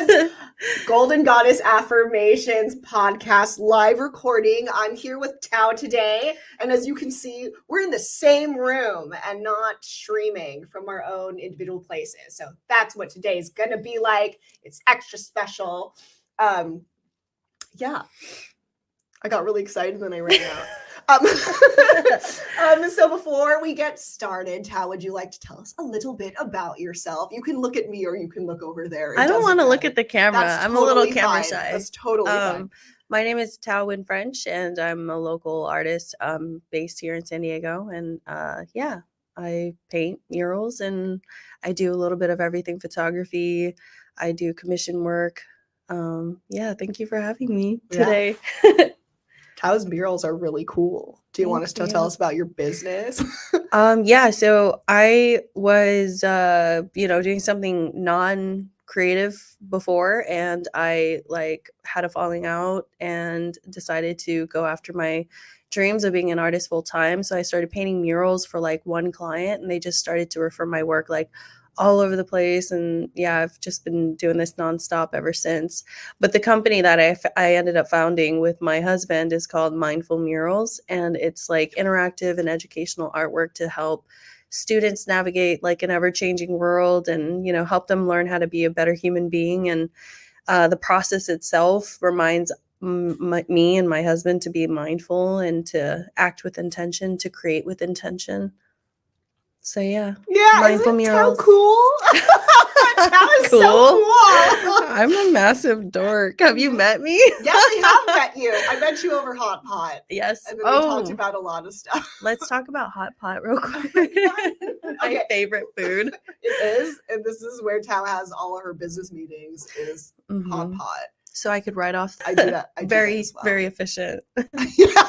the Golden Goddess Affirmations podcast live recording. I'm here with Thao today, and as you can see, we're in the same room and not streaming from our own individual places. So that's what today's gonna be like. It's extra special. Yeah, I got really excited and then I ran out. So before we get started, Thao, would you like to tell us a little bit about yourself? You can look at me or you can look over there. I don't want to look at the camera. I'm a little camera shy. That's totally fine. My name is Thao French, and I'm a local artist based here in San Diego. And yeah, I paint murals and I do a little bit of everything photography. I do commission work. Yeah, thank you for having me today. Yeah. Thao's murals are really cool. Do you want us to tell us about your business? Yeah, so I was, doing something non-creative before, and I had a falling out and decided to go after my dreams of being an artist full time. So I started painting murals for one client, and they just started to refer my work all over the place. And yeah, I've just been doing this nonstop ever since. But the company that I ended up founding with my husband is called Mindful Murals. And it's interactive and educational artwork to help students navigate an ever-changing world and, help them learn how to be a better human being. And the process itself reminds me and my husband to be mindful and to act with intention, to create with intention. So yeah, Mindful murals. How cool! That is cool. So cool. I'm a massive dork. Have you met me? Yes, I have met you. I met you over Hot Pot. Yes. And then we talked about a lot of stuff. Let's talk about Hot Pot real quick. My favorite food. It is, and this is where Thao has all of her business meetings. Is Hot Pot. So I could write off. I do that. Very efficient. Yeah,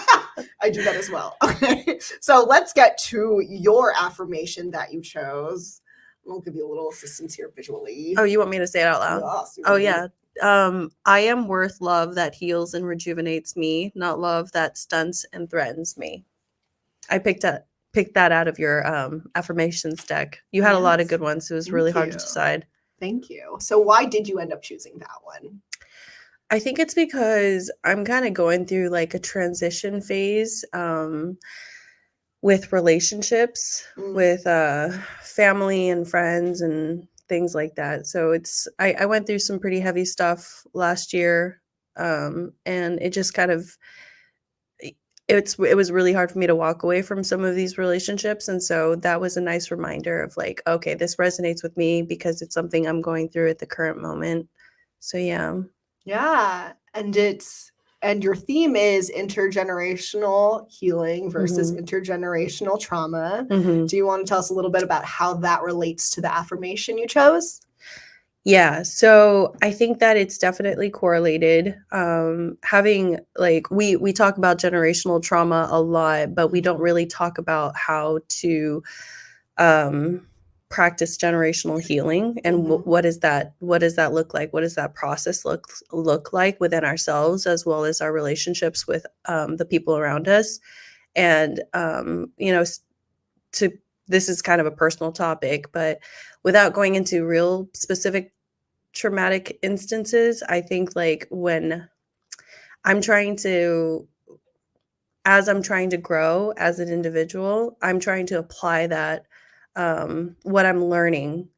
I do that as well. Okay, so let's get to your affirmation that you chose. I'll give you a little assistance here visually. Oh, you want me to say it out loud? Yes, oh, yeah. I am worth love that heals and rejuvenates me, not love that stunts and threatens me. I picked that out of your affirmations deck. You had a lot of good ones. So it was really hard to decide. Thank you. So why did you end up choosing that one? I think it's because I'm kind of going through a transition phase with relationships, with family and friends and things like that. So I went through some pretty heavy stuff last year, and it just kind of it was really hard for me to walk away from some of these relationships. And so that was a nice reminder of okay, this resonates with me because it's something I'm going through at the current moment. So yeah. Yeah. And your theme is intergenerational healing versus intergenerational trauma. Do you want to tell us a little bit about how that relates to the affirmation you chose? Yeah, so I think that it's definitely correlated. Having we talk about generational trauma a lot, but we don't really talk about how to practice generational healing and what does that look like? What does that process look like within ourselves as well as our relationships with the people around us? And this is kind of a personal topic, but without going into real specific traumatic instances, I think when I'm trying to grow as an individual, I'm trying to apply that what I'm learning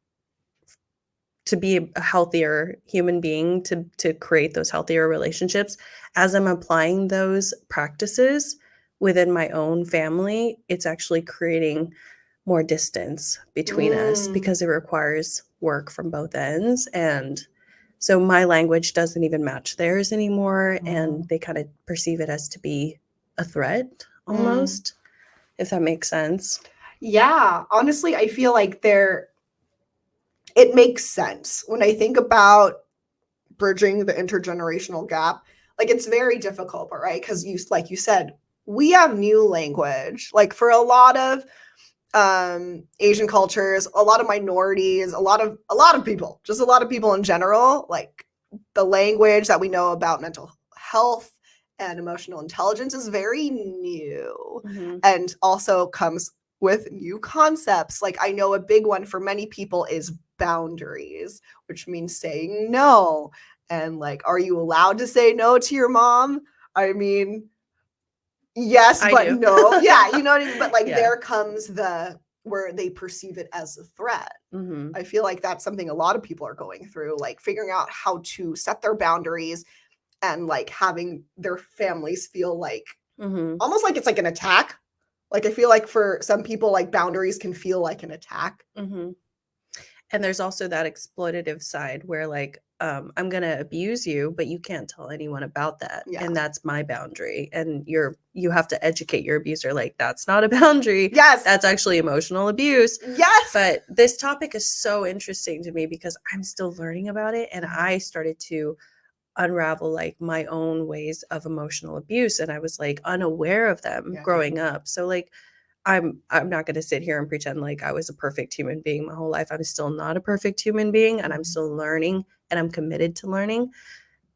to be a healthier human being, to create those healthier relationships. As I'm applying those practices within my own family, it's actually creating more distance between us because it requires work from both ends. And so my language doesn't even match theirs anymore. And they kind of perceive it as to be a threat almost, if that makes sense. Yeah, honestly, I feel like it makes sense when I think about bridging the intergenerational gap. It's very difficult, but right, because you said, we have new language. For a lot of Asian cultures, a lot of minorities, a lot of people, just a lot of people in general, the language that we know about mental health and emotional intelligence is very new, and also comes with new concepts. I know a big one for many people is boundaries, which means saying no. And like, are you allowed to say no to your mom? I mean, yes, I but do. no. Yeah, you know what I mean? But like, Yeah. there comes the where they perceive it as a threat. Mhm. I feel like that's something a lot of people are going through, like figuring out how to set their boundaries and like having their families feel like Mhm. almost like it's like an attack. Like I feel like for some people, like boundaries can feel like an attack. Mhm. And there's also that exploitative side where like I'm going to abuse you, but you can't tell anyone about that. Yeah. And that's my boundary. And you have to educate your abuser like that's not a boundary. Yes. That's actually emotional abuse. Yes. But this topic is so interesting to me because I'm still learning about it, and Mhm. I started to unravel like my own ways of emotional abuse, and I was like unaware of them Yeah. growing up. So like I'm not going to sit here and pretend like I was a perfect human being my whole life. I'm still not a perfect human being, and I'm Mhm. still learning, and I'm committed to learning.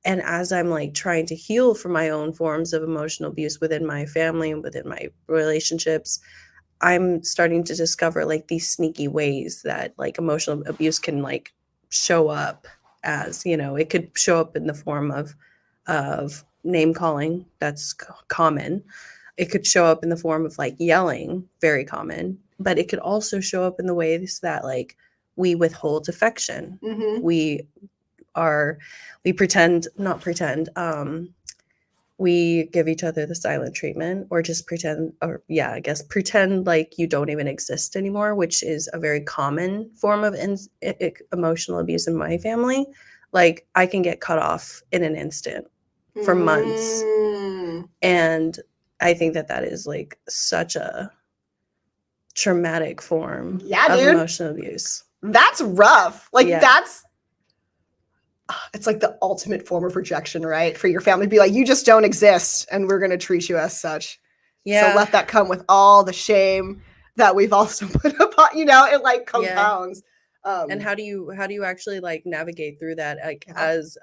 And as I'm like trying to heal from my own forms of emotional abuse within my family and within my relationships, I'm starting to discover like these sneaky ways that like emotional abuse can like show up as, it could show up in the form of name calling. That's common. It could show up in the form of like yelling, very common, but it could also show up in the ways that like we withhold affection. Mhm. We we pretend, not pretend, we give each other the silent treatment, or just pretend, or yeah, I guess pretend like you don't even exist anymore, which is a very common form of emotional abuse in my family. Like I can get cut off in an instant for months. Mm. And I think that that is like such a traumatic form Yeah, of dude. emotional abuse. That's rough. Like Yeah. it's like the ultimate form of rejection, right? For your family to be like, you just don't exist and we're going to treat you as such. Yeah. So let that come with all the shame that we've also put upon, it like compounds. And how do you actually like navigate through that, like Yeah. as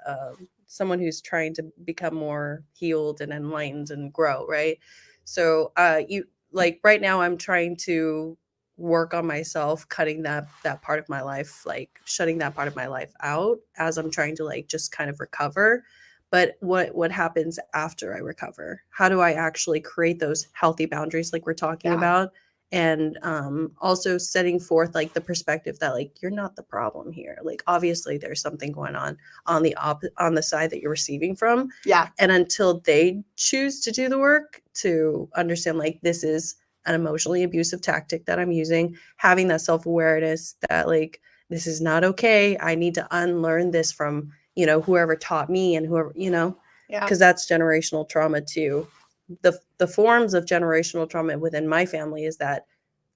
someone who's trying to become more healed and enlightened and grow, right? So you like right now I'm trying to work on myself, cutting that part of my life, like shutting that part of my life out as I'm trying to like just kind of recover. But what happens after I recover? How do I actually create those healthy boundaries like we're talking Yeah. about? And also setting forth like the perspective that like you're not the problem here. Like obviously there's something going on on the side that you're receiving from. Yeah. And until they choose to do the work to understand like this is an emotionally abusive tactic that I'm using, having that self-awareness that like this is not okay. I need to unlearn this from, whoever taught me and whoever, Yeah. because that's generational trauma too. The forms of generational trauma within my family is that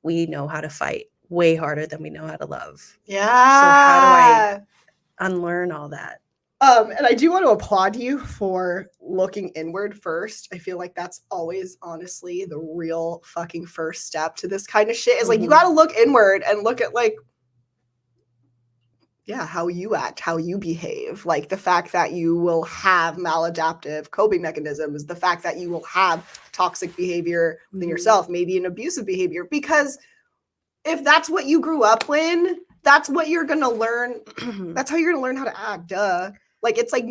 we know how to fight way harder than we know how to love. Yeah. So how do I unlearn all that? And I do want to applaud you for looking inward first. I feel like that's always honestly the real fucking first step to this kind of shit is like you got to look inward and look at like how you act, how you behave, like the fact that you will have maladaptive coping mechanisms, the fact that you will have toxic behavior within yourself, maybe an abusive behavior, because if that's what you grew up in, that's what you're going to learn. That's how you're going to learn how to act. Duh. Like, it's like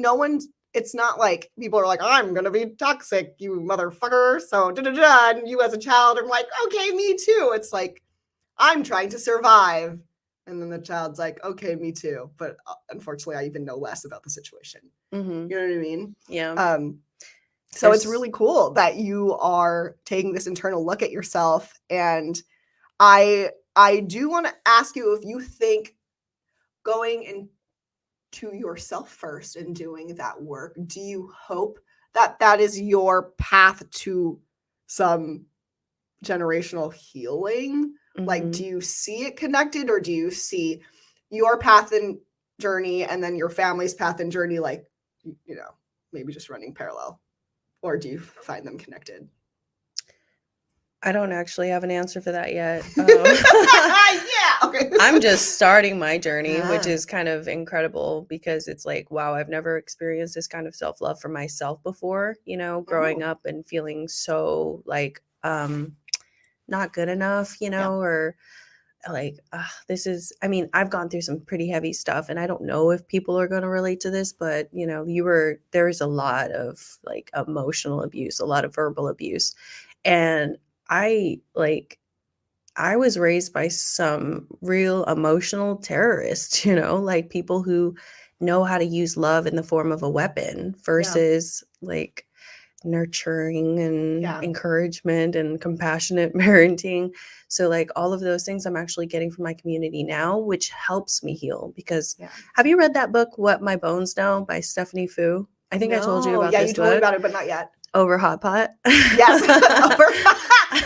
it's not like people are like, I'm going to be toxic, you motherfucker. So, and you as a child are like, okay, me too. It's like, I'm trying to survive. And then the child's like, okay, me too. But unfortunately, I even know less about the situation. You know what I mean? Yeah. So it's really cool that you are taking this internal look at yourself. And I do want to ask you if you think going into yourself first and doing that work, do you hope that that is your path to some generational healing? Like, do you see it connected, or do you see your path and journey and then your family's path and journey, like, maybe just running parallel? Or do you find them connected? I don't actually have an answer for that yet. Yeah. Okay. I'm just starting my journey, which is kind of incredible because it's like, wow, I've never experienced this kind of self-love for myself before, growing up and feeling so like not good enough, or like this is, I mean, I've gone through some pretty heavy stuff, and I don't know if people are going to relate to this, but you know, there's a lot of like emotional abuse, a lot of verbal abuse. And I like I was raised by some real emotional terrorists, you know, like people who know how to use love in the form of a weapon Yeah. versus like nurturing and Yeah. encouragement and compassionate parenting. So like all of those things I'm actually getting from my community now, which helps me heal. Because Yeah. have you read that book, What My Bones Know by Stephanie Fu? I think I told you No. about Yeah, this you told me book. about it, but not yet. Over Hot Pot. Yes. Over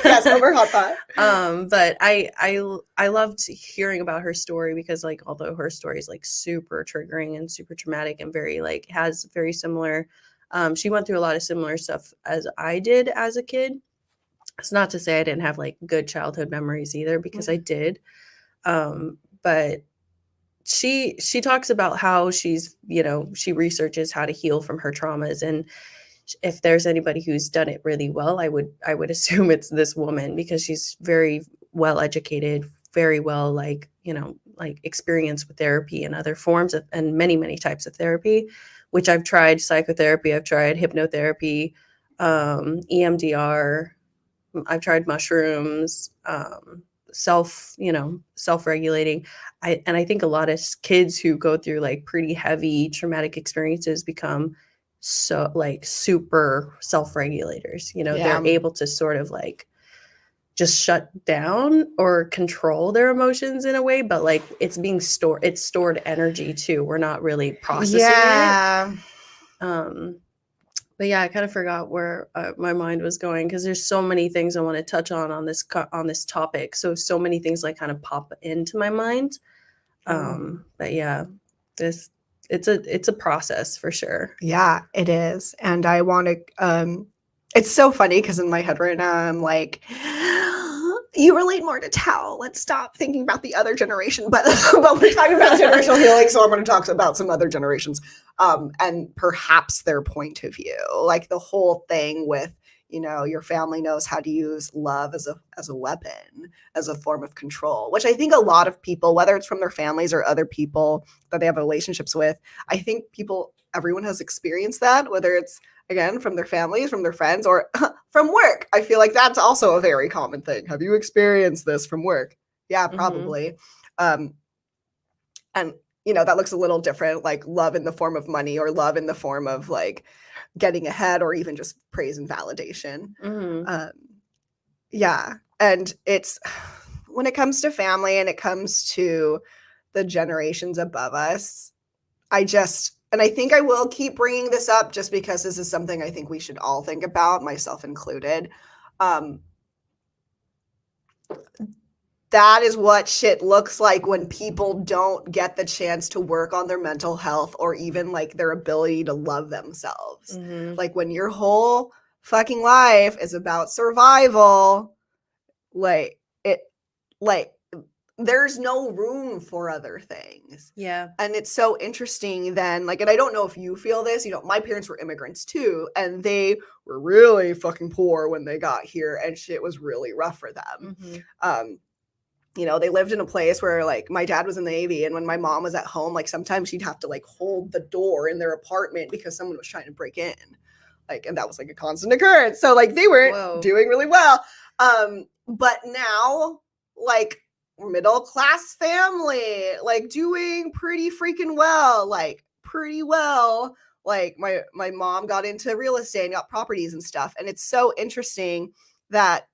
yes, over hot pot. But I loved hearing about her story because like although her story is like super triggering and super traumatic and very like has very similar she went through a lot of similar stuff as I did as a kid. It's not to say I didn't have like good childhood memories either, because I did. But she talks about how she's, you know, she researches how to heal from her traumas, and if there's anybody who's done it really well, I would assume it's this woman, because she's very well educated, very well, like, you know, like experienced with therapy and other forms of, and many types of therapy, which I've tried. Psychotherapy, I've tried hypnotherapy, EMDR, I've tried mushrooms, self-regulating. I think a lot of kids who go through like pretty heavy traumatic experiences become so like super self-regulators. You know, Yeah. they're able to sort of like just shut down or control their emotions in a way, but like it's stored energy too. We're not really processing it. Yeah. But yeah, I kind of forgot where my mind was going, because there's so many things I want to touch on this topic. So many things like kind of pop into my mind. But yeah, this it's a process for sure. Yeah, it is. And I want to it's so funny because in my head right now I'm like, you relate more to Tao. Let's stop thinking about the other generation. But but we're talking about generational healing, so I'm going to talk about some other generations and perhaps their point of view. Like the whole thing with, you know, your family knows how to use love as a weapon, as a form of control, which I think a lot of people, whether it's from their families or other people that they have relationships with, I think everyone has experienced that, whether it's again from their families, from their friends, or from work. I feel like that's also a very common thing. Have you experienced this from work? Yeah, probably. And you know, that looks a little different, like love in the form of money or love in the form of like getting ahead or even just praise and validation. Yeah. And it's when it comes to family and it comes to the generations above us, and I think I will keep bringing this up just because this is something I think we should all think about, myself included. That is what shit looks like when people don't get the chance to work on their mental health or even like their ability to love themselves. Like when your whole fucking life is about survival, like there's no room for other things. Yeah. And it's so interesting then, like, and I don't know if you feel this, you know, my parents were immigrants too, and they were really fucking poor when they got here, and shit was really rough for them. You know, they lived in a place where like my dad was in the Navy, and when my mom was at home, like sometimes she'd have to like hold the door in their apartment because someone was trying to break in. Like, and that was like a constant occurrence. So like they weren't doing really well. But now, like middle class family, like doing pretty freaking well, like pretty well. Like my mom got into real estate and got properties and stuff. And it's so interesting that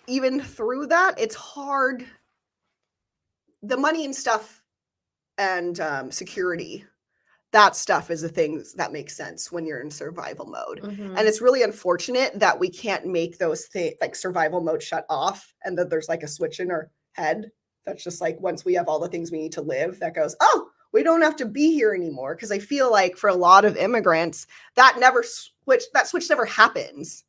even through that, it's hard. The money and stuff and security, that stuff is the things that make sense when you're in survival mode. And it's really unfortunate that we can't make those things like survival mode shut off, and that there's like a switch in our head that's just like once we have all the things we need to live, that goes, oh, we don't have to be here anymore. Because I feel like for a lot of immigrants, that switch never happens.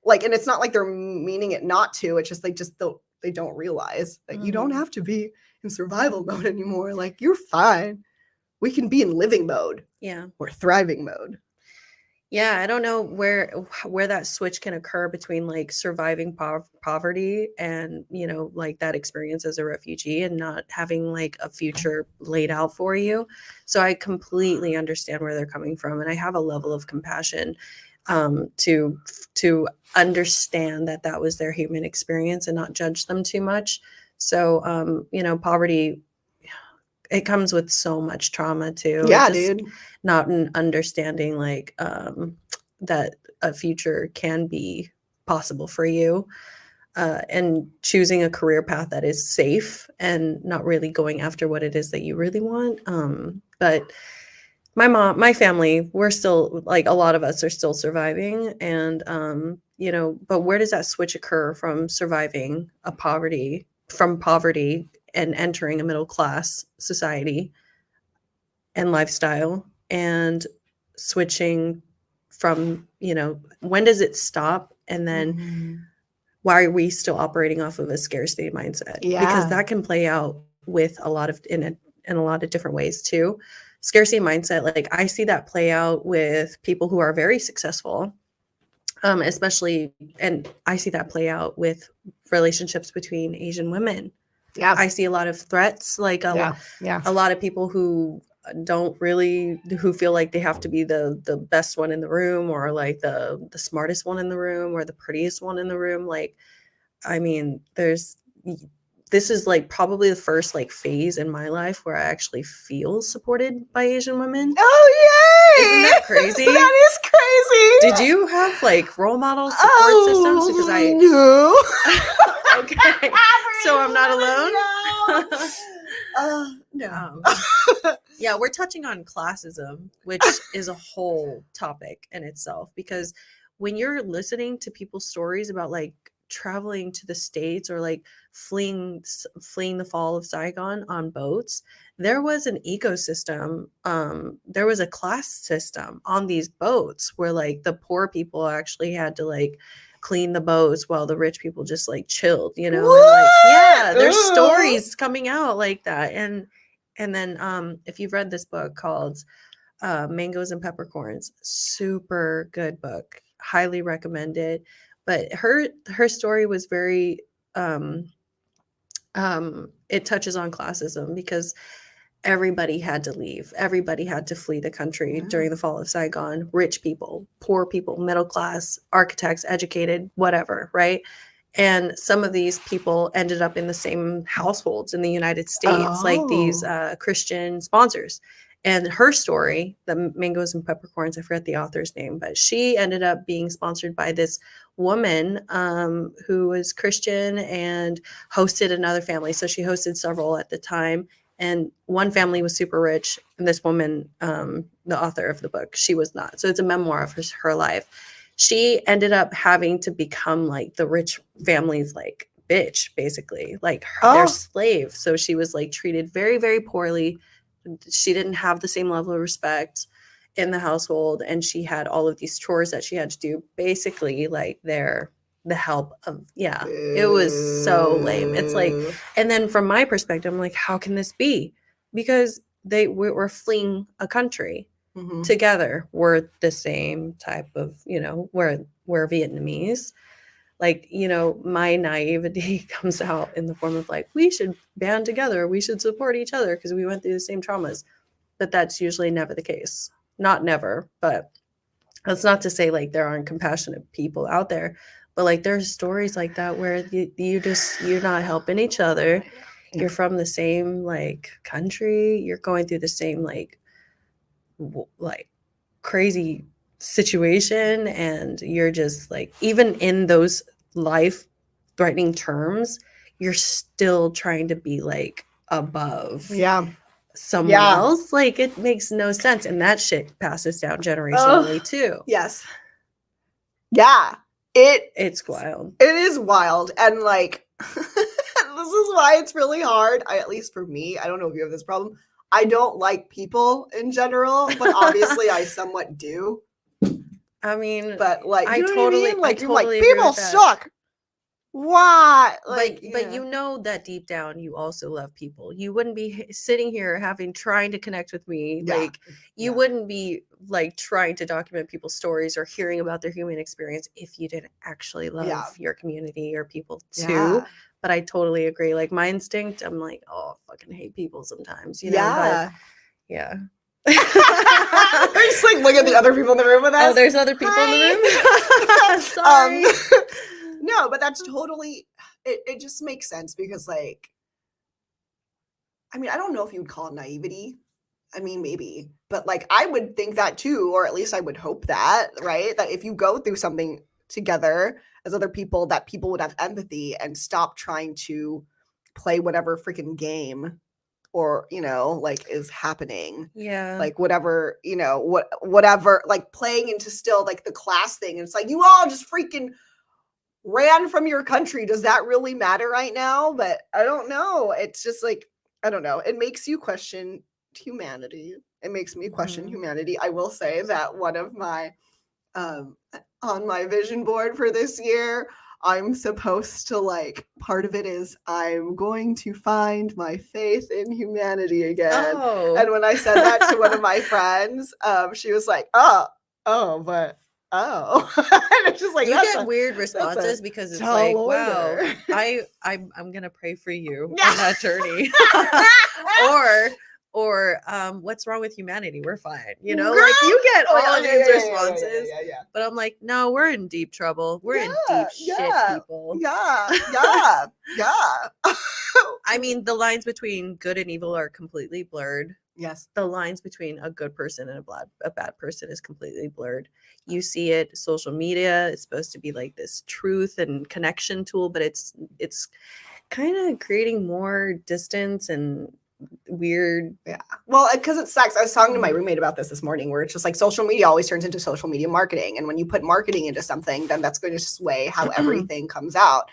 Like, and it's not like they're meaning it not to. It's just they don't realize that you don't have to be in survival mode anymore. Like, you're fine. We can be in living mode. Yeah. Or thriving mode. Yeah, I don't know where that switch can occur between like surviving poverty and, you know, like that experience as a refugee and not having like a future laid out for you. So I completely understand where they're coming from, and I have a level of compassion to understand that that was their human experience and not judge them too much. So you know, poverty, it comes with so much trauma too. It Yeah, just dude. not an understanding like that a future can be possible for you, and choosing a career path that is safe and not really going after what it is that you really want. But my family, we're still like a lot of us are still surviving, and you know, but where does that switch occur from surviving from poverty and entering a middle class society and lifestyle, and switching from, you know, when does it stop, and then Mhm. why are we still operating off of a scarcity mindset? Because Yeah. that can play out with a lot of in a lot of different ways too. Scarcity mindset, like I see that play out with people who are very successful, especially, and I see that play out with relationships between Asian women. Yeah. I see a lot of threats, like Yeah. Yeah. a lot of people who don't really, who feel like they have to be the best one in the room, or like the smartest one in the room, or the prettiest one in the room. Like, I mean, this is like probably the first like phase in my life where I actually feel supported by Asian women. Oh, Isn't yay! that crazy? That is Did crazy. you have like role model support systems? Because I Oh, okay, so I'm not alone. no. No. Yeah, we're touching on classism, which is a whole topic in itself, because when you're listening to people's stories about like traveling to the States, or like fleeing the fall of Saigon on boats, there was an ecosystem, there was a class system on these boats where like the poor people actually had to like clean the boats while the rich people just like chilled, you know. And like, yeah, there's What? stories coming out like that. And then if you've read this book called Mangoes and Peppercorns, super good book, highly recommend it. But her story was very it touches on classism, because everybody had to leave. Everybody had to flee the country Yeah. during the fall of Saigon. Rich people, poor people, middle class, architects, educated, whatever, right? And some of these people ended up in the same households in the United States, like these Oh. Christian sponsors. And her story, the Mangoes and Peppercorns, I forget the author's name, but she ended up being sponsored by this woman who was Christian and hosted another family. So she hosted several at the time, and one family was super rich, and this woman, the author of the book, she was not. So it's a memoir of her life. She ended up having to become like the rich family's like bitch, basically, like their Oh. slave. So she was like treated very, very poorly. She didn't have the same level of respect in the household, and she had all of these chores that she had to do, basically like the help of, yeah, it was so lame. It's like, Boo. and then from my perspective, I'm like, how can this be? Because we were fleeing a country Mhm. together. We're the same type of, you know, we're Vietnamese. Like, you know, my naivety comes out in the form of like, we should band together, we should support each other because we went through the same traumas. But that's usually never the case. Not never, but that's not to say like there aren't compassionate people out there, but like there's stories like that where you're not helping each other. You're from the same like country, you're going through the same like crazy situation, and you're just like, even in those life threatening terms, you're still trying to be like above Yeah. someone Yeah. else. Like, it makes no sense, and that shit passes down Oh, generationally too. yes. Yeah. It It's wild. it is wild, and like this is why it's really hard. At least for me, I don't know if you have this problem. I don't like people in general, but obviously I somewhat do. I mean, But like, you know what I mean? I Like, you're like, totally agree people with that. suck. What? But Yeah. you know that deep down you also love people. You wouldn't be sitting here trying to connect with me. Yeah. Like you wouldn't be like trying to document people's stories or hearing about their human experience if you didn't actually love your community or people too. Yeah. But I totally agree. Like my instinct, I'm like, oh, I fucking hate people sometimes, you know. Yeah. But yeah. I just like look at the other people in the room with us. Oh, there's other people in the Hi. room. Sorry. No, but that's totally. It just makes sense because, like, I mean, I don't know if you would call it naivety. I mean, maybe, but like, I would think that too, or at least I would hope that, right? That if you go through something together as other people, that people would have empathy and stop trying to play whatever freaking game or like is happening, Yeah. like whatever, whatever, like playing into still like the class thing, and it's like you all just freaking ran from your country. Does that really matter right now? But I don't know, it's just like, I don't know, it makes you question humanity. It makes me question humanity. I will say that one of my on my vision board for this year, I'm supposed to, like, part of it is I'm going to find my faith in humanity again. Oh. And when I said that to one of my friends, she was like, oh, but and it's just like, you get weird responses because it's like, wow, I'm gonna pray for you on that journey. or what's wrong with humanity? We're fine, you know. Like you get all of these responses, but I'm like, no, we're in deep trouble. We're in deep shit, people. Yeah. I mean, the lines between good and evil are completely blurred. Yes. The lines between a good person and a bad person is completely blurred. You see it, social media is supposed to be like this truth and connection tool, but it's kind of creating more distance and weird. Yeah. Well, because it sucks. I was talking to my roommate about this morning, where it's just like social media always turns into social media marketing. And when you put marketing into something, then that's going to sway how everything comes out.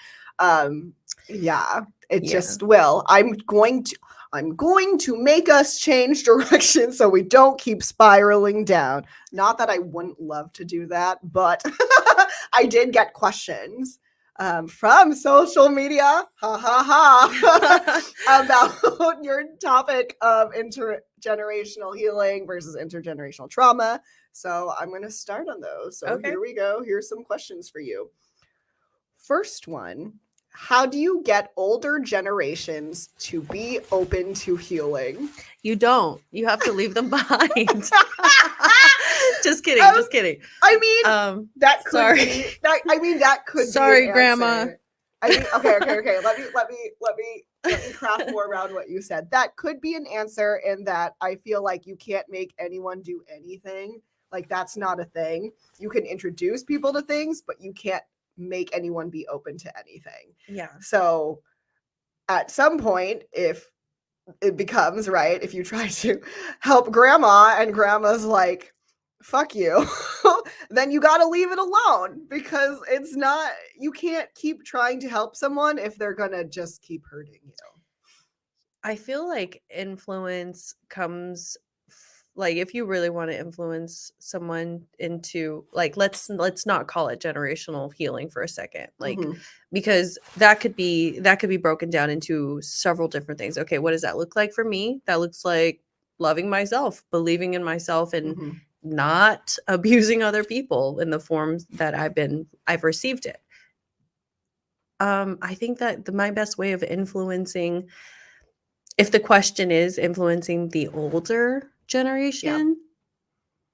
It just will. I'm going to make us change direction so we don't keep spiraling down. Not that I wouldn't love to do that, but I did get questions from social media, about your topic of intergenerational healing versus intergenerational trauma. So I'm going to start on those. So Here we go. Here's some questions for you. First one. How do you get older generations to be open to healing? You don't. You have to leave them behind. Just kidding. Just kidding. I mean, that could be. That could be. Sorry, Grandma. I mean, okay. Let me craft more around what you said. That could be an answer in that I feel like you can't make anyone do anything. Like, that's not a thing. You can introduce people to things, but you can't make anyone be open to anything. Yeah. So at some point, if it becomes, right, if you try to help grandma and grandma's like, fuck you, then you got to leave it alone, because it's not, you can't keep trying to help someone if they're gonna just keep hurting you. I feel like influence comes, like, if you really want to influence someone into, like, let's not call it generational healing for a second, like, because that could be broken down into several different things. Okay, what does that look like for me? That looks like loving myself, believing in myself, and not abusing other people in the forms that I've received it. I think that my best way of influencing, if the question is influencing the older generation,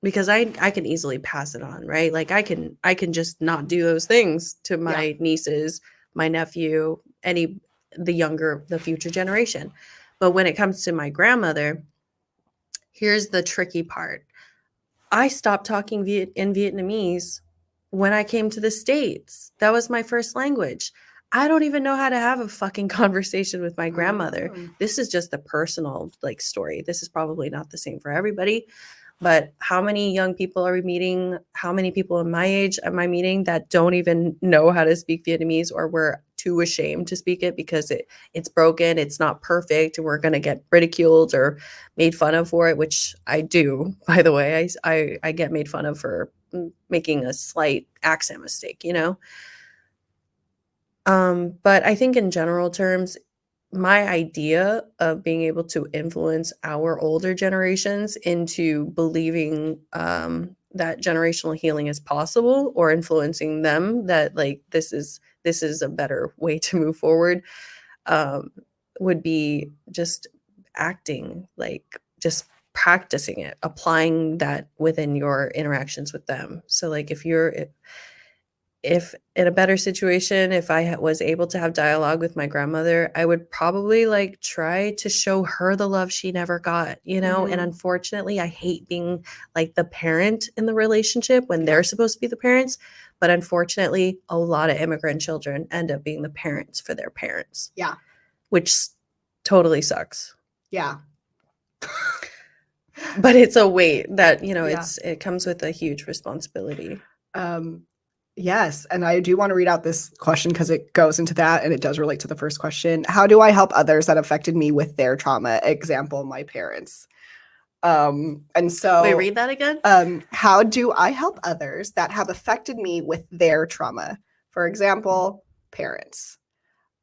because I can easily pass it on, right? Like I can just not do those things to my nieces, my nephew, the future generation. But when it comes to my grandmother, here's the tricky part. I stopped talking in Vietnamese when I came to the States. That was my first language. I don't even know how to have a fucking conversation with my grandmother. This is just the personal, like, story. This is probably not the same for everybody, but how many young people are we meeting? How many people in my age am I meeting that don't even know how to speak Vietnamese, or we're too ashamed to speak it because it's broken, it's not perfect, and we're going to get ridiculed or made fun of for it, which I do, by the way. I get made fun of for making a slight accent mistake, you know? But I think in general terms, my idea of being able to influence our older generations into believing that generational healing is possible, or influencing them that like this is a better way to move forward, um, would be just acting, like just practicing it, applying that within your interactions with them. So like if in a better situation, if I was able to have dialogue with my grandmother, I would probably like try to show her the love she never got, you know? And Mhm. unfortunately, I hate being like the parent in the relationship when Yeah. they're supposed to be the parents. But unfortunately, a lot of immigrant children end up being the parents for their parents, Yeah. which totally sucks. Yeah. But it's a weight that, you know, Yeah. it comes with a huge responsibility. Um, yes, and I do want to read out this question because it goes into that and it does relate to the first question. How do I help others that affected me with their trauma? Example, my parents. And Wait, so, read that again? how do I help others that have affected me with their trauma? For example, parents.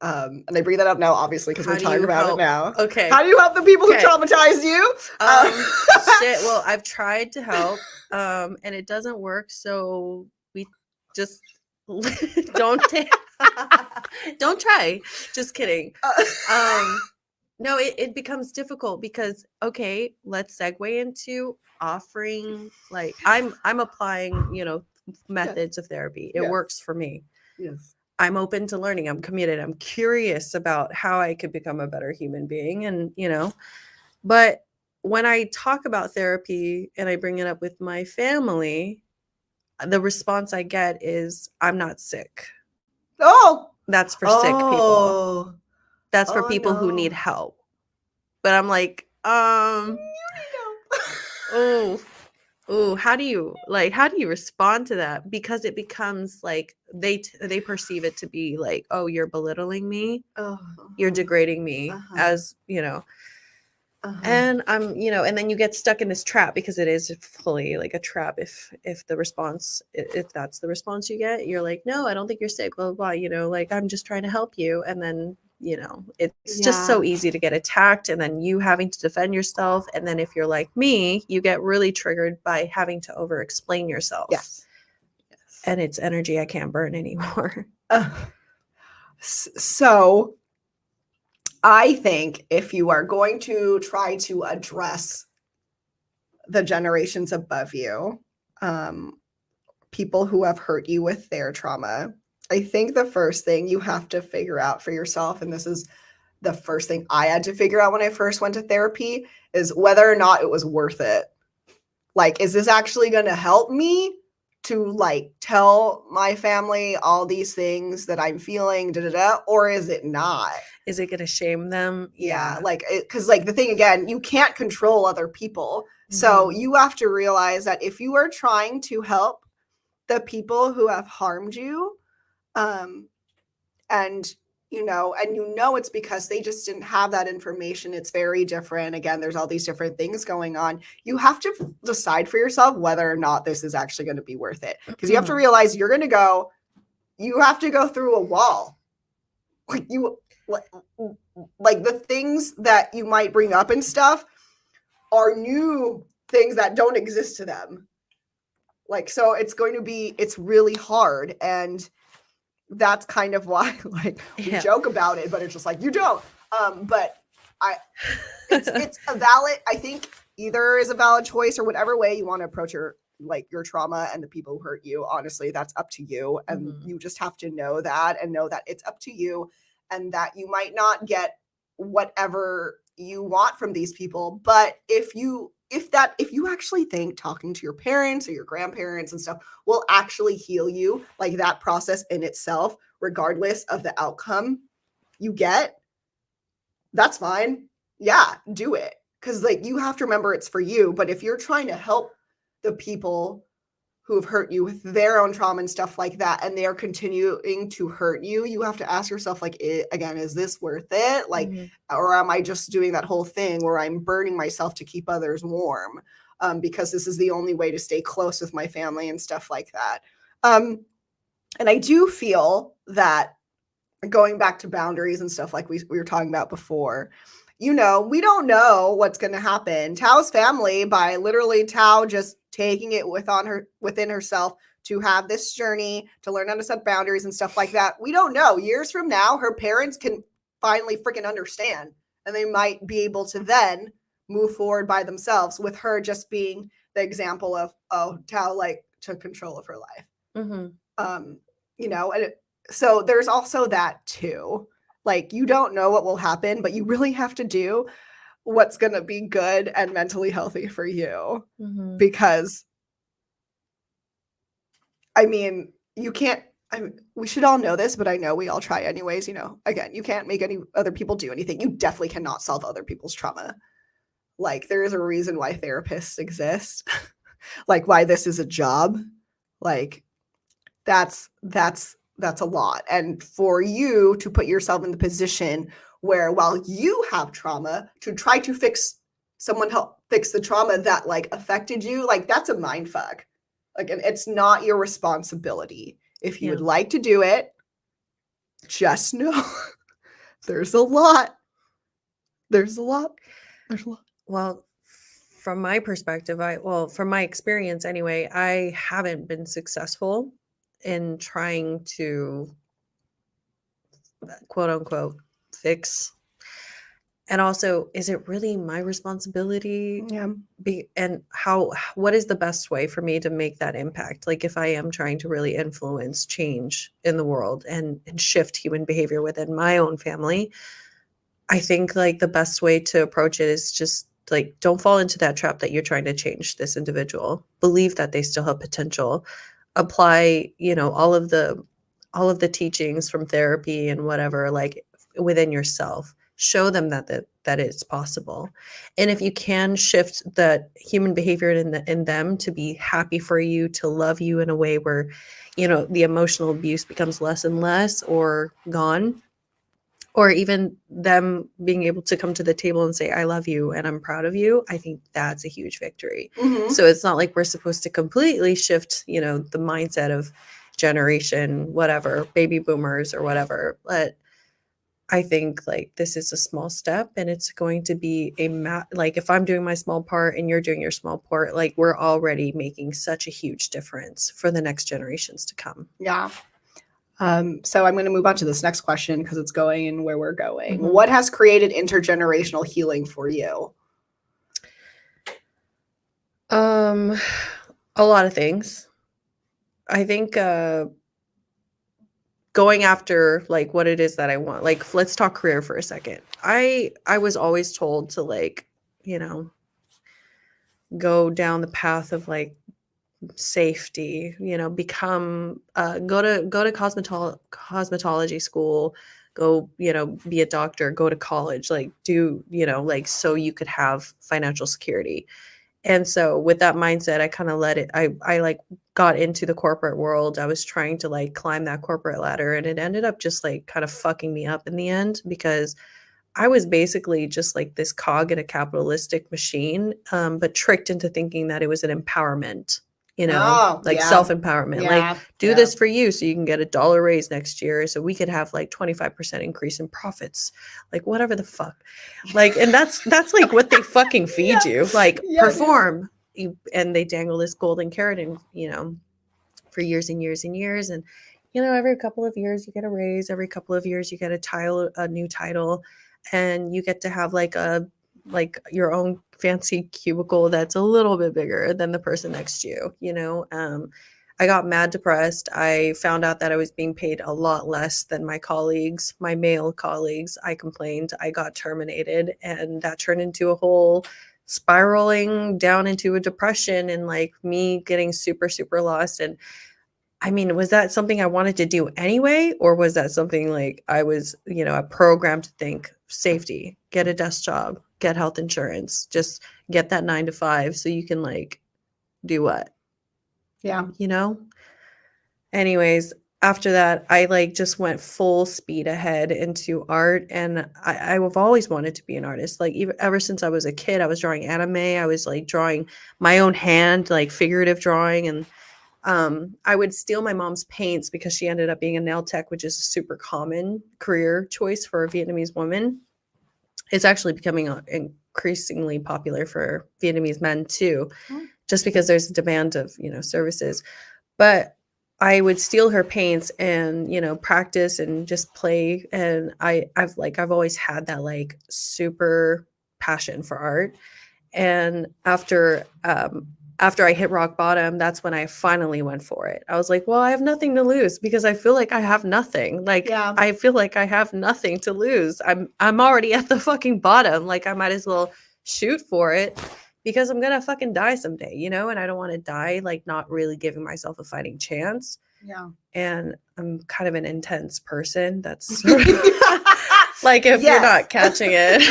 And I bring that up now, obviously, because we're How do talking you about it help? now. Okay. How do you help the people who Okay. traumatized you? Shit. Well, I've tried to help, and it doesn't work. So we just don't don't try. Just kidding. No, it becomes difficult because okay, let's segue into offering. Like I'm applying, you know, yes, methods of therapy. It yes, works for me. yes. I'm open to learning. I'm committed. I'm curious about how I could become a better human being, and you know, but when I talk about therapy and I bring it up with my family, the response I get is, I'm not sick. Oh, That's for sick people. oh, That's for oh people who need no. help. But I'm like, You need oh, oh, how do you respond to that? Because it becomes like they perceive it to be like, oh, you're belittling me, help. you're degrading me Uh-huh. as, you know. Uh-huh. And I'm, you know, and then you get stuck in this trap because it is fully like a trap. If the response, if that's the response you get, you're like, no, I don't think you're sick, blah blah blah, you know, like I'm just trying to help you. And then, you know, it's just Yeah. so easy to get attacked, and then you having to defend yourself. And then if you're like me, you get really triggered by having to over explain yourself. Yes. Yes. And it's energy I can't burn anymore. So I think if you are going to try to address the generations above you, people who have hurt you with their trauma, I think the first thing you have to figure out for yourself, and this is the first thing I had to figure out when I first went to therapy, is whether or not it was worth it. Like, is this actually going to help me to like tell my family all these things that I'm feeling, da da da, or is it not? Is it going to shame them? Yeah, like because like the thing again, you can't control other people, so you have to realize that if you are trying to help the people who have harmed you, and you know it's because they just didn't have that information. It's very different. Again, there's all these different things going on. You have to decide for yourself whether or not this is actually going to be worth it, because you have to realize you have to go through a wall. Like the things that you might bring up and stuff are new things that don't exist to them. Like, so it's really hard. And that's kind of why, like, we joke about it, but it's just like, you don't. But it's a valid, I think either is a valid choice, or whatever way you want to approach your trauma and the people who hurt you. Honestly, that's up to you. And you just have to know that, and know that it's up to you, and that you might not get whatever you want from these people. But if you actually think talking to your parents or your grandparents and stuff will actually heal you, like that process in itself, regardless of the outcome you get, that's fine. Yeah, do it. Because like you have to remember it's for you. But if you're trying to help the people who have hurt you with their own trauma and stuff like that, and they are continuing to hurt you, you have to ask yourself, like, again, is this worth it? Like, or am I just doing that whole thing where I'm burning myself to keep others warm? Because this is the only way to stay close with my family and stuff like that. And I do feel that going back to boundaries and stuff like we were talking about before, we don't know what's going to happen. Tao's family, by literally Tao just taking it within herself to have this journey to learn how to set boundaries and stuff like that, we don't know. Years from now, her parents can finally freaking understand, and they might be able to then move forward by themselves, with her just being the example of, oh, Tao like took control of her life. And so there's also that too. Like, you don't know what will happen, but you really have to do what's going to be good and mentally healthy for you. Because, I mean, you can't, we should all know this, but I know we all try anyways. Again, you can't make any other people do anything. You definitely cannot solve other people's trauma. Like, there is a reason why therapists exist, like why this is a job. Like, that's a lot. And for you to put yourself in the position where, while you have trauma, to try to help fix the trauma that like affected you, like, that's a mind fuck. Like, and it's not your responsibility. If you would like to do it, just know there's a lot. Well, from my perspective, from my experience anyway, I haven't been successful in trying to quote unquote fix. And also, is it really my responsibility? Yeah. And what is the best way for me to make that impact? Like, if I am trying to really influence change in the world and shift human behavior within my own family, I think like the best way to approach it is just like, don't fall into that trap that you're trying to change this individual. Believe that they still have potential. Apply, all of the teachings from therapy and whatever, like, within yourself. Show them that it's possible. And if you can shift that human behavior in them to be happy for you, to love you in a way where, the emotional abuse becomes less and less or gone, or even them being able to come to the table and say, I love you and I'm proud of you, I think that's a huge victory. So it's not like we're supposed to completely shift, the mindset of generation, whatever, baby boomers or whatever. But I think like this is a small step, and it's going to be like, if I'm doing my small part and you're doing your small part, like, we're already making such a huge difference for the next generations to come. Yeah. So I'm going to move on to this next question because it's going in where we're going. What has created intergenerational healing for you? A lot of things. I think going after like what it is that I want. Like, let's talk career for a second. I was always told to like, go down the path of like safety, become go to cosmetology school, go, be a doctor, go to college, like do, like, so you could have financial security. And so with that mindset, I kind of I like got into the corporate world. I was trying to like climb that corporate ladder, and it ended up just like kind of fucking me up in the end, because I was basically just like this cog in a capitalistic machine, but tricked into thinking that it was an empowerment, self-empowerment. Like, do this for you so you can get $1 raise next year, so we could have like 25% increase in profits, like whatever the fuck. Like, and that's like what they fucking feed you, like, perform. And they dangle this golden carrot and, for years and years and years. And, every couple of years you get a raise, every couple of years you get a new title, and you get to have like your own fancy cubicle that's a little bit bigger than the person next to you. I got mad depressed. I found out that I was being paid a lot less than my colleagues, my male colleagues. I complained. I got terminated, and that turned into a whole spiraling down into a depression, and like me getting super, super lost. And I mean, was that something I wanted to do anyway? Or was that something like I was, programmed to think safety, get a desk job, get health insurance, just get that 9 to 5 so you can like do what? Yeah. Anyways, after that, I like just went full speed ahead into art. And I've always wanted to be an artist. Like, even ever since I was a kid, I was drawing anime. I was like drawing my own hand, like figurative drawing. And I would steal my mom's paints because she ended up being a nail tech, which is a super common career choice for a Vietnamese woman. It's actually becoming increasingly popular for Vietnamese men too, just because there's a demand of, services. But I would steal her paints and, practice and just play. And I've always had that like super passion for art. And after I hit rock bottom, that's when I finally went for it. I was like, well, I have nothing to lose because I feel like I have nothing. Like, Yeah. I feel like I have nothing to lose. I'm already at the fucking bottom. Like, I might as well shoot for it because I'm gonna fucking die someday, and I don't want to die like not really giving myself a fighting chance. Yeah. And I'm kind of an intense person. That's sort of like, if you're not catching it,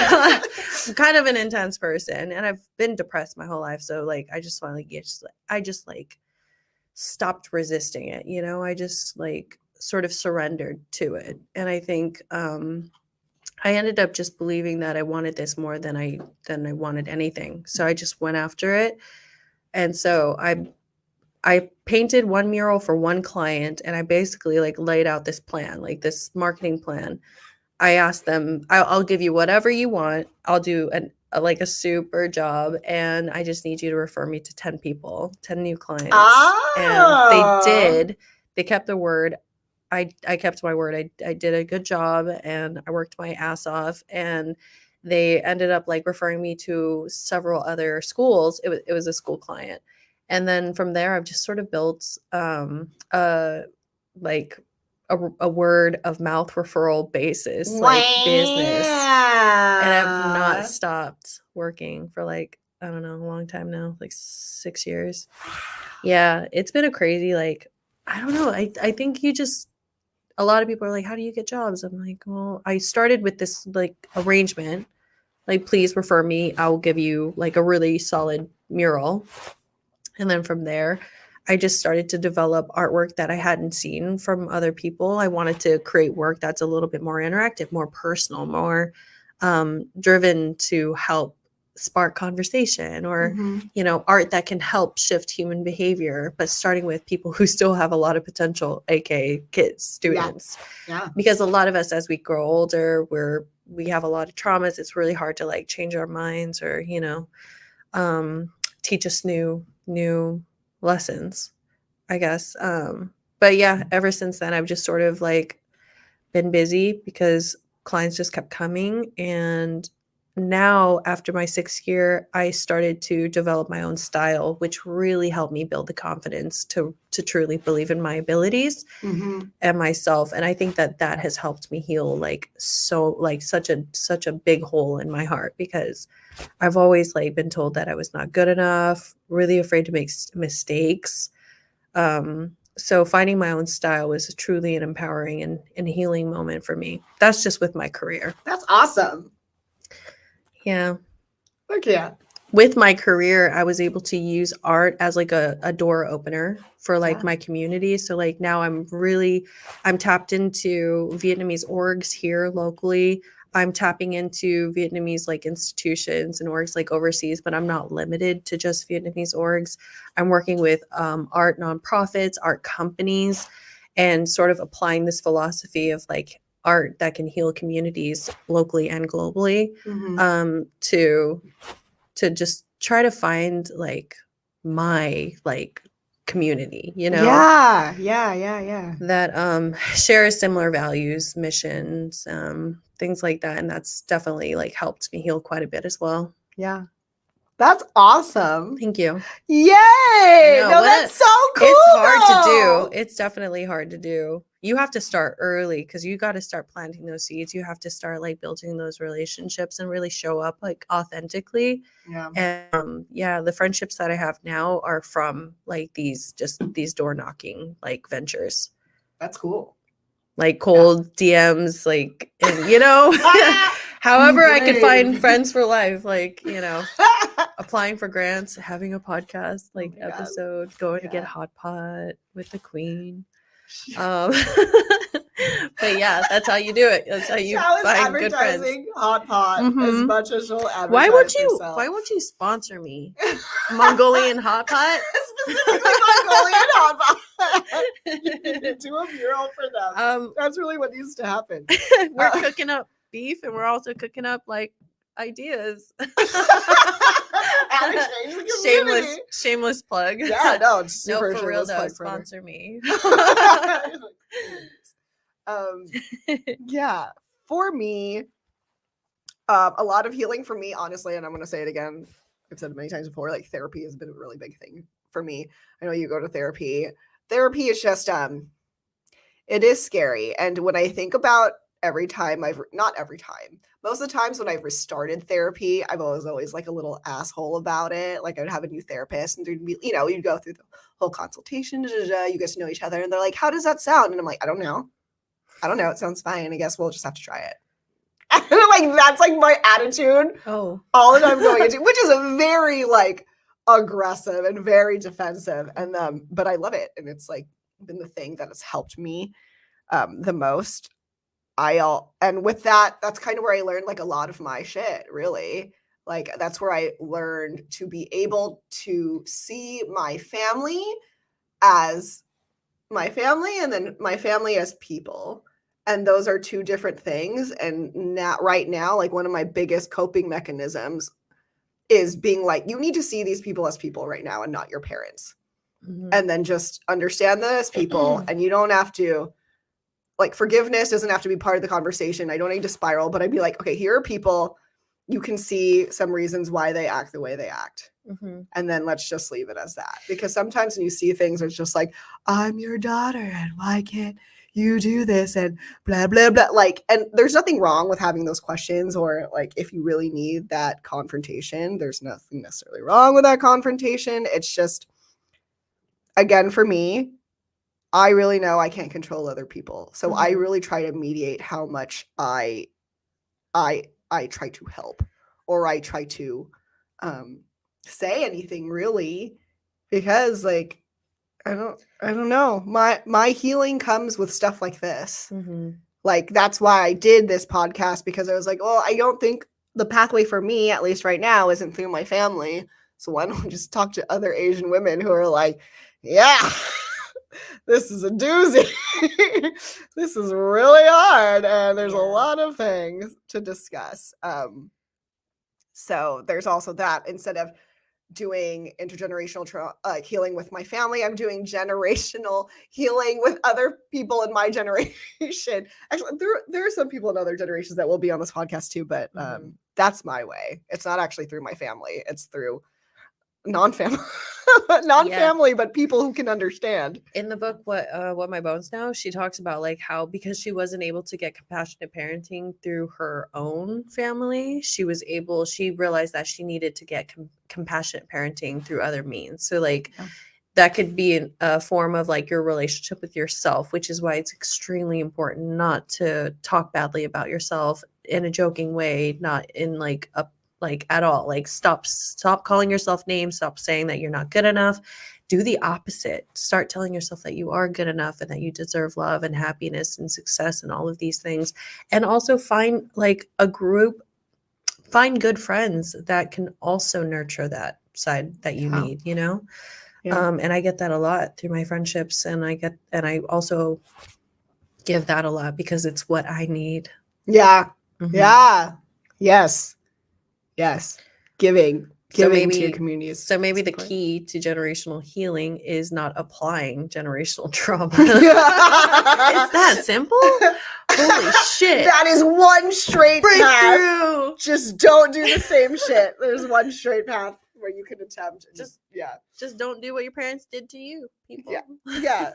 I'm kind of an intense person, and I've been depressed my whole life. So like, I just finally stopped resisting it. I just like sort of surrendered to it. And I think I ended up just believing that I wanted this more than I wanted anything. So I just went after it. And so I painted one mural for one client, and I basically like laid out this plan, like this marketing plan. I asked them, I'll give you whatever you want. I'll do a super job, and I just need you to refer me to 10 people, 10 new clients. And they did. They kept their word. I kept my word. I did a good job, and I worked my ass off, and they ended up like referring me to several other schools. It was a school client. And then from there, I've just sort of built like a word of mouth referral basis, like business. And I've not stopped working for like, I don't know, a long time now, like 6 years. Yeah, it's been a crazy, like, I don't know. I think a lot of people are like, how do you get jobs? I'm like, well, I started with this like arrangement, like, please refer me. I'll give you like a really solid mural. And then from there, I just started to develop artwork that I hadn't seen from other people. I wanted to create work that's a little bit more interactive, more personal, more driven to help spark conversation, or art that can help shift human behavior, but starting with people who still have a lot of potential, aka kids, students. Yeah. Because a lot of us, as we grow older, we have a lot of traumas. It's really hard to like change our minds, or teach us new lessons, I guess. But yeah, ever since then, I've just sort of like been busy because clients just kept coming. And now, after my 6th year, I started to develop my own style, which really helped me build the confidence to truly believe in my abilities and myself. And I think that has helped me heal such a big hole in my heart, because I've always like been told that I was not good enough, really afraid to make mistakes. So finding my own style was truly an empowering and healing moment for me. That's just with my career. That's awesome. Yeah. Okay. With my career, I was able to use art as like a door opener for like my community. So like now I'm tapped into Vietnamese orgs here locally. I'm tapping into Vietnamese like institutions and orgs like overseas, but I'm not limited to just Vietnamese orgs. I'm working with art nonprofits, art companies, and sort of applying this philosophy of like art that can heal communities locally and globally, to just try to find like my like community, Yeah. that shares similar values, missions, things like that. And that's definitely like helped me heal quite a bit as well. Yeah. That's awesome. Thank you. Yay! No, that's so cool. It's hard to do. It's definitely hard to do. You have to start early, because you got to start planting those seeds. You have to start like building those relationships and really show up like authentically. Yeah. And the friendships that I have now are from like these door knocking like ventures. That's cool. Like cold DMs, like, and however I could find friends for life, like, applying for grants, having a podcast like episode, going to get hot pot with the queen. But yeah, that's how you do it. That's how you find good friends. Hot pot as much as she'll advertise Why won't you sponsor me? Mongolian hot pot? Specifically Mongolian hot pot. You need to do a mural for them. That's really what needs to happen. We're cooking up beef, and we're also cooking up like ideas. Shameless plug. Yeah, no, it's super no, for real though. plug Sponsor me. Yeah, for me, a lot of healing for me, honestly, and I'm going to say it again. I've said it many times before. Like therapy has been a really big thing for me. I know you go to therapy. Therapy is just it is scary. And when I think about not every time, most of the times when I've restarted therapy, I've always like a little asshole about it. Like I'd have a new therapist and there'd be, you'd go through the whole consultation, you get to know each other, and they're like, how does that sound? And I'm like, I don't know. It sounds fine. I guess we'll just have to try it. And like that's like my attitude all the time going into, which is a very like aggressive and very defensive. And but I love it. And it's like been the thing that has helped me the most. And with that, that's kind of where I learned like a lot of my shit, really. Like that's where I learned to be able to see my family as my family and then my family as people. And those are two different things. And right now, like one of my biggest coping mechanisms is being like, you need to see these people as people right now and not your parents. Mm-hmm. And then just understand them as people. And you don't have to, like, forgiveness doesn't have to be part of the conversation. I don't need to spiral, but I'd be like, okay, here are people. You can see some reasons why they act the way they act. Mm-hmm. And then let's just leave it as that. Because sometimes when you see things, it's just like, I'm your daughter and why can't you do this and blah, blah, blah. Like, and there's nothing wrong with having those questions, or like, if you really need that confrontation, there's nothing necessarily wrong with that confrontation. It's just, again, for me, I really know I can't control other people. So mm-hmm. I really try to mediate how much I try to help, or I try to say anything really, because like I don't know. My healing comes with stuff like this. Mm-hmm. Like that's why I did this podcast, because I was like, well, I don't think the pathway for me, at least right now, isn't through my family. So why don't we just talk to other Asian women who are like, yeah, this is a doozy. This is really hard, and there's a lot of things to discuss. So there's also that. Instead of doing intergenerational healing with my family, I'm doing generational healing with other people in my generation. Actually, there are some people in other generations that will be on this podcast too, but that's my way. It's not actually through my family. It's through non-family, but people who can understand. In the book, What My Bones Know, she talks about like how, because she wasn't able to get compassionate parenting through her own family, she realized that she needed to get compassionate parenting through other means. So like that could be a form of like your relationship with yourself, which is why it's extremely important not to talk badly about yourself in a joking way, not in like at all. Like stop calling yourself names, stop saying that you're not good enough. Do the opposite. Start telling yourself that you are good enough and that you deserve love and happiness and success and all of these things. And also find like a group, find good friends that can also nurture that side that you need, Yeah. And I get that a lot through my friendships, and I also give that a lot because it's what I need. Yeah. Mm-hmm. Yeah. Yes. Giving to your communities. So maybe the key to generational healing is not applying generational trauma. It's that simple? Holy shit. That is one straight path. Just don't do the same shit. There's one straight path where you can attempt. Just don't do what your parents did to you, people. Yeah.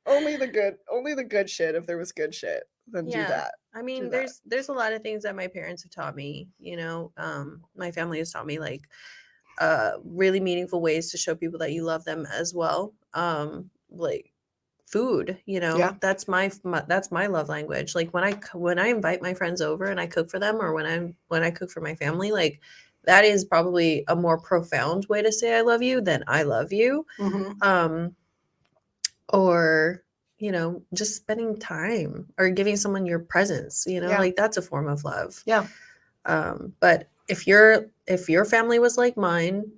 Only the good shit. If there was good shit, then do that. I mean, there's a lot of things that my parents have taught me, my family has taught me like really meaningful ways to show people that you love them as well. Like food, that's my love language. Like when I invite my friends over and I cook for them, or when I cook for my family, like that is probably a more profound way to say I love you than I love you. Mm-hmm. Or just spending time or giving someone your presence, like that's a form of love. Yeah. But if your family was like mine,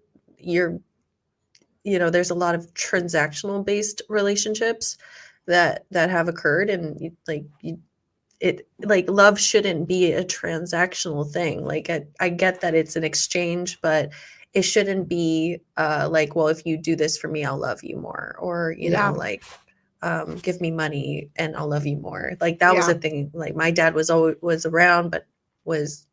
there's a lot of transactional based relationships that have occurred, and it like love shouldn't be a transactional thing. Like I get that it's an exchange, but it shouldn't be like, well, if you do this for me, I'll love you more, or Yeah. like give me money and I'll love you more. Like that was Yeah. a thing. Like my dad was around, but was,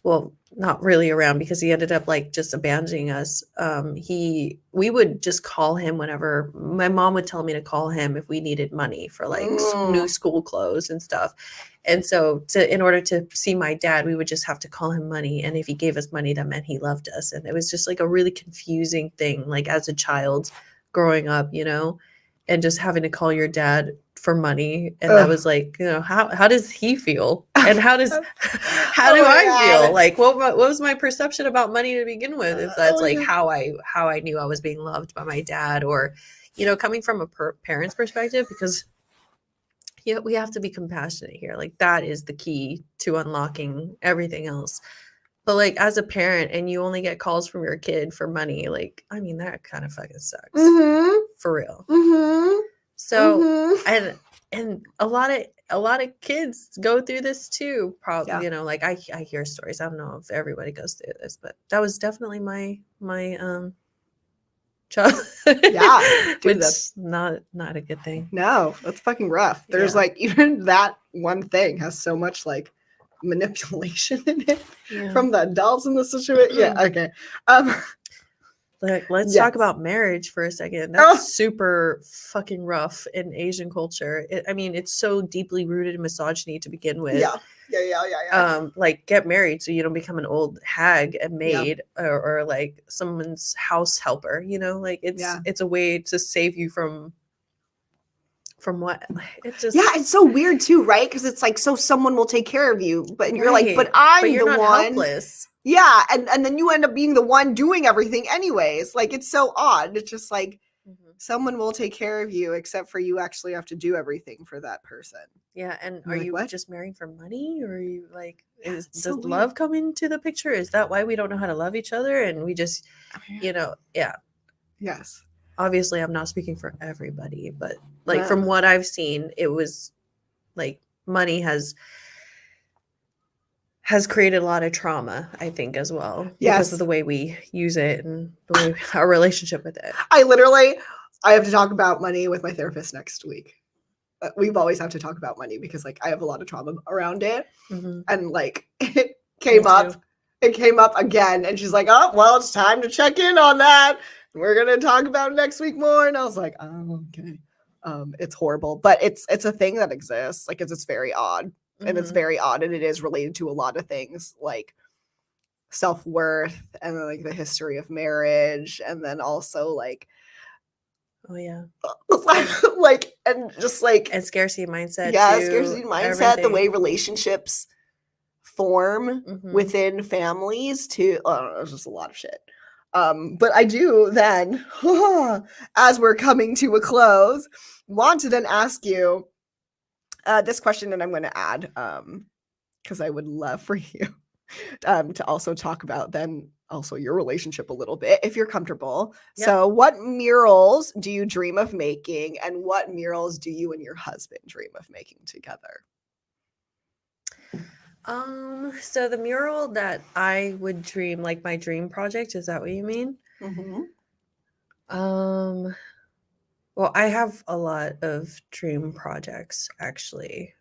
well, not really around because he ended up like just abandoning us. We would just call him whenever my mom would tell me to call him if we needed money for like new school clothes and stuff. And so in order to see my dad, we would just have to call him money. And if he gave us money, that meant he loved us. And it was just like a really confusing thing, like as a child growing up, and just having to call your dad for money. And that was like, how does he feel? And how do I feel? Like what was my perception about money to begin with? If that's like how I knew I was being loved by my dad, or, coming from a parent's perspective, because we have to be compassionate here. Like that is the key to unlocking everything else. But like as a parent and you only get calls from your kid for money, like, I mean, that kind of fucking sucks. For real. So and a lot of kids go through this too, probably. Like I hear stories. I don't know if everybody goes through this, but that was definitely my child. Yeah, dude, which that's not a good thing. No, that's fucking rough. There's like even that one thing has so much like manipulation in it from the adults in the situation. Yeah, okay. Like, let's talk about marriage for a second. That's super fucking rough in Asian culture. I mean, it's so deeply rooted in misogyny to begin with. Yeah. Like, get married so you don't become an old hag and maid, or like someone's house helper. Like it's a way to save you from what? It just it's so weird too, right? Because it's like, so someone will take care of you, but you're like, but you're the one. Helpless. Yeah, and then you end up being the one doing everything anyways. Like it's so odd. It's just like someone will take care of you, except for you actually have to do everything for that person. Yeah, and are you just marrying for money, or are you like, does love come into the picture? Is that why we don't know how to love each other, and we just, Yes. Obviously, I'm not speaking for everybody, but like from what I've seen, it was like money has created a lot of trauma, I think, as well, because of the way we use it and the way our relationship with it. I have to talk about money with my therapist next week. We've always have to talk about money because like I have a lot of trauma around it, and like it came up again, and she's like, oh well, it's time to check in on that. We're gonna talk about it next week more. And I was like, oh, okay. It's horrible, but it's a thing that exists. Like it's very odd. And it's very odd, and it is related to a lot of things like self-worth, and then like the history of marriage, and then also like like and just like and scarcity mindset. Scarcity mindset, the way relationships form within families too. I don't know, it's just a lot of shit. But I do then, as we're coming to a close, want to then ask you this question, and I'm going to add, because I would love for you to also talk about then also your relationship a little bit, if you're comfortable. Yep. So what murals do you dream of making, and what murals do you and your husband dream of making together? So the mural that I would dream, like my dream project, is that what you mean? Well, I have a lot of dream projects, actually,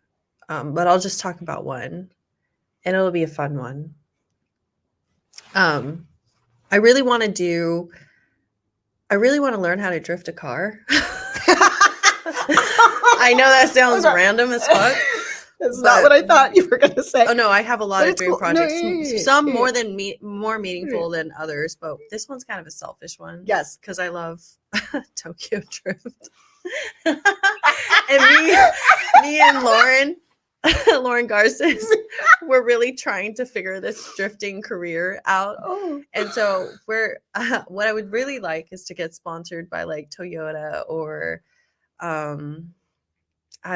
but I'll just talk about one, and it'll be a fun one. I really want to learn how to drift a car. I know that sounds random as fuck. That's not what I thought you were going to say. Oh no, I have a lot of dream projects. Some more meaningful than others, but this one's kind of a selfish one. Yes, because I love Tokyo Drift. And me and Lauren Garces, we're really trying to figure this drifting career out. And so what I would really like is to get sponsored by like Toyota or I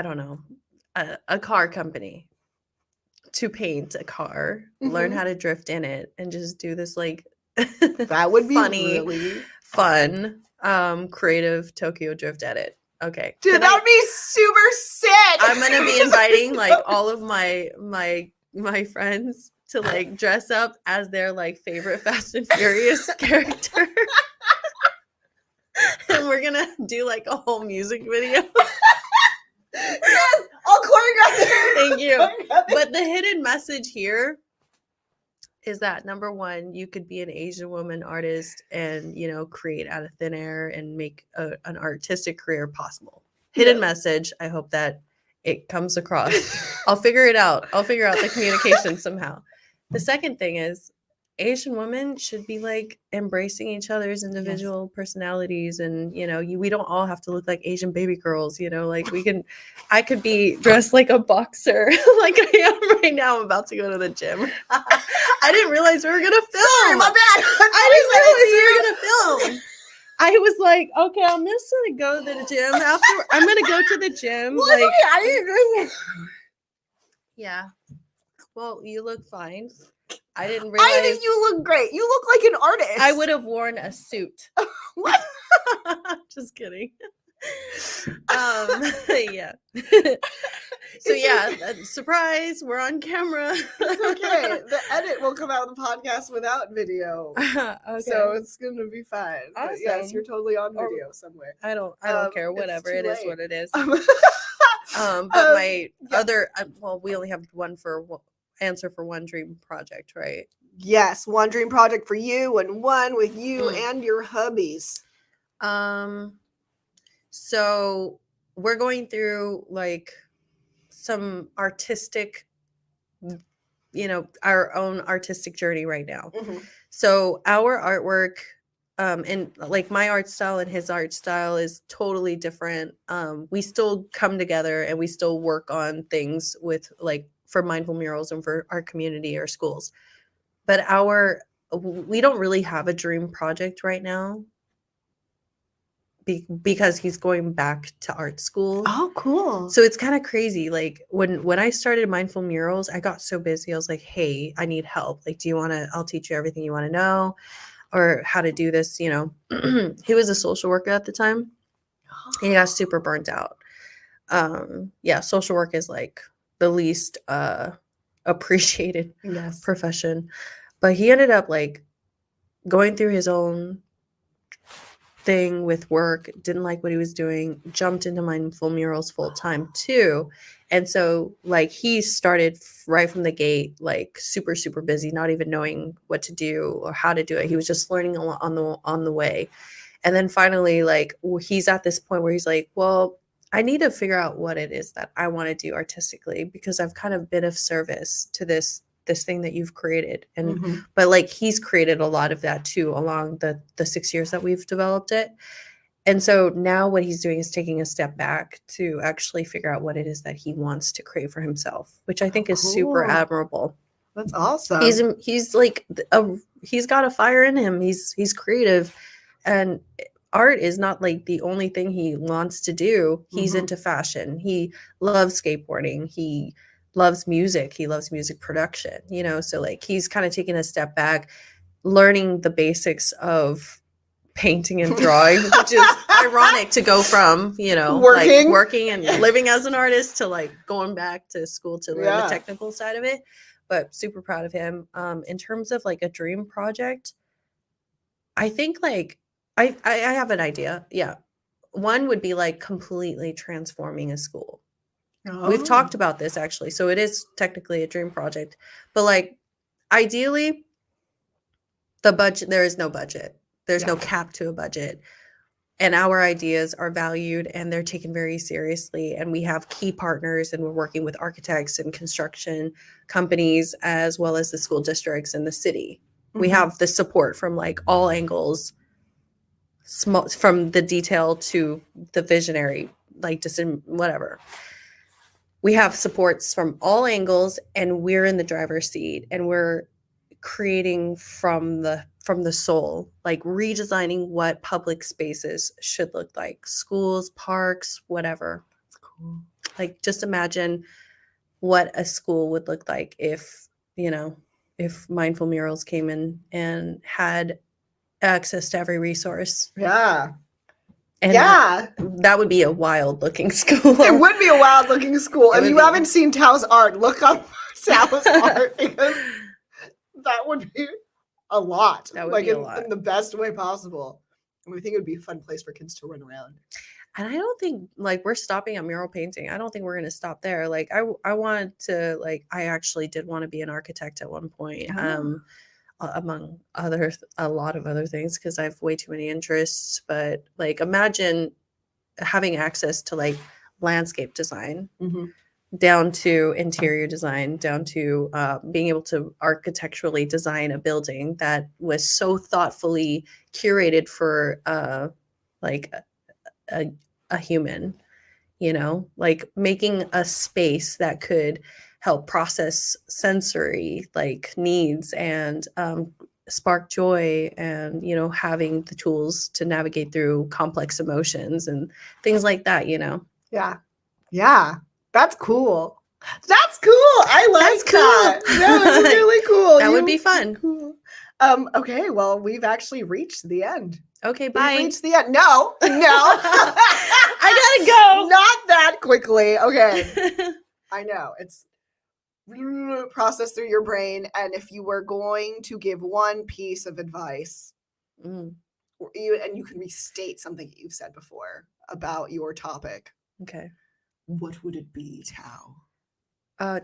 don't know, a car company to paint a car, learn how to drift in it, and just do this like That would be funny, really fun, creative Tokyo drift edit. Okay. dude. That would be super sick. I'm gonna be inviting like all of my friends to like dress up as their like favorite Fast and Furious character. And we're gonna do like a whole music video. Yes, I'll choreograph it. Thank you. But the hidden message here is that number one, you could be an Asian woman artist and, you know, create out of thin air and make an artistic career possible. Hidden message. I hope that it comes across. I'll figure it out. I'll figure out the communication somehow. The second thing is Asian women should be like embracing each other's individual personalities, and you know, we don't all have to look like Asian baby girls, you know, like I could be dressed like a boxer like I am right now. I'm about to go to the gym. I didn't realize we were gonna film. Sorry, my bad. I didn't realize we were gonna film. I was like, okay, I'm just gonna go to the gym after. I'm gonna go to the gym. Well, like, okay, I didn't. yeah. Well, you look fine. I didn't realize. I think you look great. You look like an artist. I would have worn a suit. What? Just kidding. Yeah. So yeah, surprise, we're on camera. It's okay. The edit will come out of the podcast without video. Okay. So it's gonna be fine. But yes, Awesome. you're totally on video somewhere. I don't care. It's Whatever. too It is late. what it is. But My yeah. other well, we only have one for answer for one dream project, right? Yes, one dream project for you and one with you and your hubbies. So we're going through like some artistic, you know, our own artistic journey right now. Mhm. So our artwork, and like my art style and his art style is totally different. We still come together and we still work on things with like for mindful murals and for our community or schools. But we don't really have a dream project right now because he's going back to art school. Oh, cool. So it's kind of crazy. Like when I started mindful murals, I got so busy. I was like, hey, I need help. Like, do you want to, I'll teach you everything you want to know or how to do this, you know. He was a social worker at the time. And he got super burnt out. Yeah, social work is like the least appreciated profession. But he ended up like going through his own thing with work, didn't like what he was doing, jumped into mindful murals full time too. And so like he started right from the gate, like super, super busy, not even knowing what to do or how to do it. He was just learning on the way. And then finally, like he's at this point where he's like, well, I need to figure out what it is that I want to do artistically because I've kind of been of service to this thing that you've created. And but like he's created a lot of that too along the 6 years that we've developed it. And so now what he's doing is taking a step back to actually figure out what it is that he wants to create for himself, which I think is super admirable. That's awesome. He's like he's got a fire in him. He's creative, and art is not like the only thing he wants to do. He's into fashion. He loves skateboarding. He loves music. He loves music production, you know, so like he's kind of taking a step back, learning the basics of painting and drawing, which is ironic to go from, you know, like working and living as an artist to like going back to school to learn the technical side of it. But super proud of him. In terms of like a dream project, I think like I have an idea. Yeah. One would be like completely transforming a school. We've talked about this actually. So it is technically a dream project, but like ideally the budget, there is no budget. There's no cap to a budget. And our ideas are valued and they're taken very seriously. And we have key partners and we're working with architects and construction companies as well as the school districts and the city. We have the support from like all angles, from the detail to the visionary, like just in whatever. We have supports from all angles and we're in the driver's seat and we're creating from the soul, like redesigning what public spaces should look like, schools, parks, whatever. That's cool. Like just imagine what a school would look like if, you know, if Mindful Murals came in and had access to every resource. Yeah. And yeah. that would be a wild looking school. It would be a wild looking school. It If would you be. haven't seen Tao's art, look up Tao's art because that would be a lot. That would like be a lot. in the best way possible. And we think it would be a fun place for kids to run around. And I don't think like we're stopping at mural painting. I don't think we're going to stop there. Like I wanted to like I actually did want to be an architect at one point. Among a lot of other things because I have way too many interests. But like imagine having access to like landscape design, down to interior design, down to being able to architecturally design a building that was so thoughtfully curated for like a human, you know, like making a space that could help process sensory like needs and spark joy and, you know, having the tools to navigate through complex emotions and things like that, you know. Yeah, that's cool. That's cool. I like That's cool. that. That was really cool. That would be fun. Cool. Okay, well, we've actually reached the end. Okay, bye. We've reached the end. No. I gotta go. Not that quickly. Okay. I know. It's process through your brain. And if you were going to give one piece of advice, and you can restate something that you've said before about your topic. Okay. What would it be, Thao?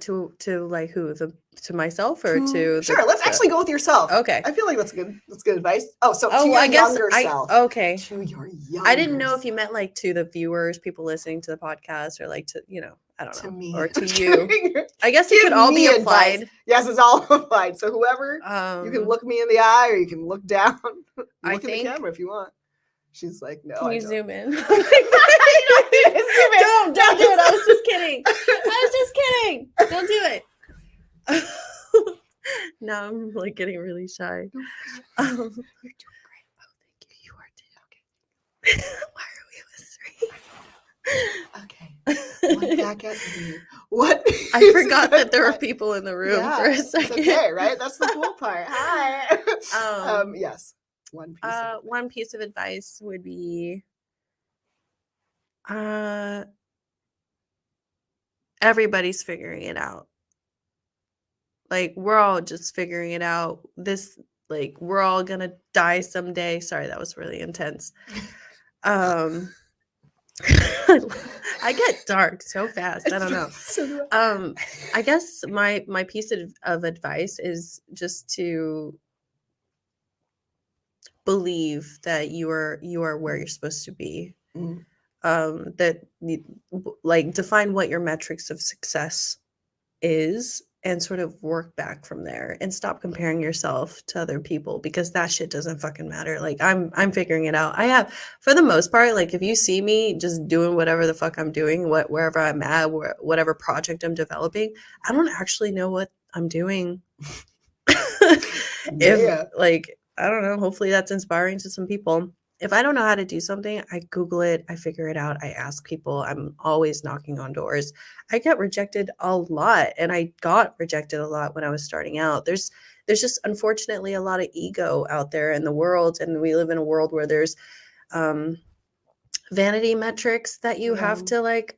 To like who? To myself or to sure, let's actually go with yourself. Okay. I feel like that's good advice. To your I guess younger self. Okay. To your younger I didn't know if you meant like to the viewers, people listening to the podcast, or like to, you know, I don't know. To me. Or to you. I guess it could all be applied. Advice. Yes, it's all applied. So whoever, you can look me in the eye or you can look down. Look in the camera if you want. She's like, no. Can you zoom in? Don't do it. I was just kidding. Don't do it. Now I'm like getting really shy. You're doing great. Oh, thank you. You are too. Okay. Why are we whispering? Okay. Look back at me. What? I forgot that there were people in the room for a second. It's okay, right? That's the cool part. Hi. Yes. One piece of advice would be everybody's figuring it out. Like we're all just figuring it out. Like we're all gonna die someday. Sorry, that was really intense. I get dark so fast. I don't know. I guess my piece of advice is just to believe that you are where you're supposed to be. That like define what your metrics of success is and sort of work back from there and stop comparing yourself to other people because that shit doesn't fucking matter. Like I'm figuring it out. I have, for the most part, like if you see me just doing whatever the fuck I'm doing, wherever I'm at, whatever project I'm developing, I don't actually know what I'm doing. If like, I don't know, hopefully that's inspiring to some people. If I don't know how to do something, I Google it, I figure it out, I ask people, I'm always knocking on doors. I get rejected a lot, and I got rejected a lot when I was starting out. There's just unfortunately a lot of ego out there in the world, and we live in a world where there's vanity metrics that you have to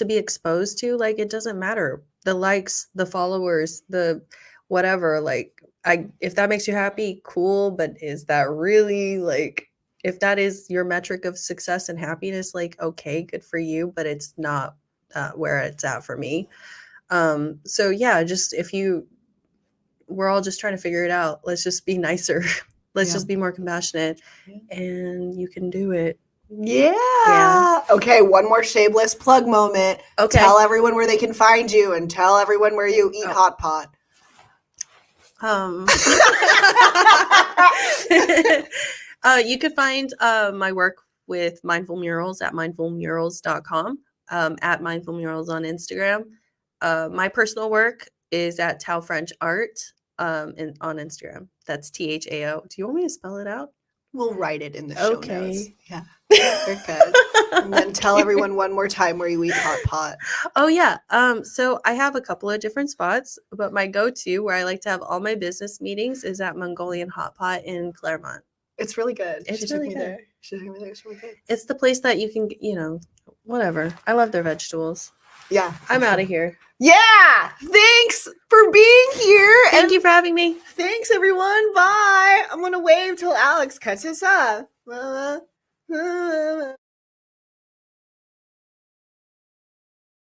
be exposed to. Like it doesn't matter. The likes, the followers, the whatever, like if that makes you happy, cool, but is that really like if that is your metric of success and happiness, like, okay, good for you, but it's not where it's at for me. So yeah, just we're all just trying to figure it out. Let's just be nicer. Let's just be more compassionate and you can do it. Yeah. Okay, one more shameless plug moment. Okay. Tell everyone where they can find you and tell everyone where you eat hot pot. You could find my work with Mindful Murals at mindfulmurals.com, at Mindful Murals on Instagram. My personal work is at Thao French Art on Instagram. That's THAO. Do you want me to spell it out? We'll write it in the show notes. Okay. Yeah. We're good. And then tell everyone one more time where you eat hot pot. Oh yeah. So I have a couple of different spots, but my go-to where I like to have all my business meetings is at Mongolian Hot Pot in Claremont. It's really good. It's She took really me good. there. She took me there. It's really good. It's the place that you can, whatever. I love their vegetables. Yeah. I'm out of here. Yeah. Thanks for being here. Thank you for having me. Thanks, everyone. Bye. I'm going to wave till Alex cuts us off.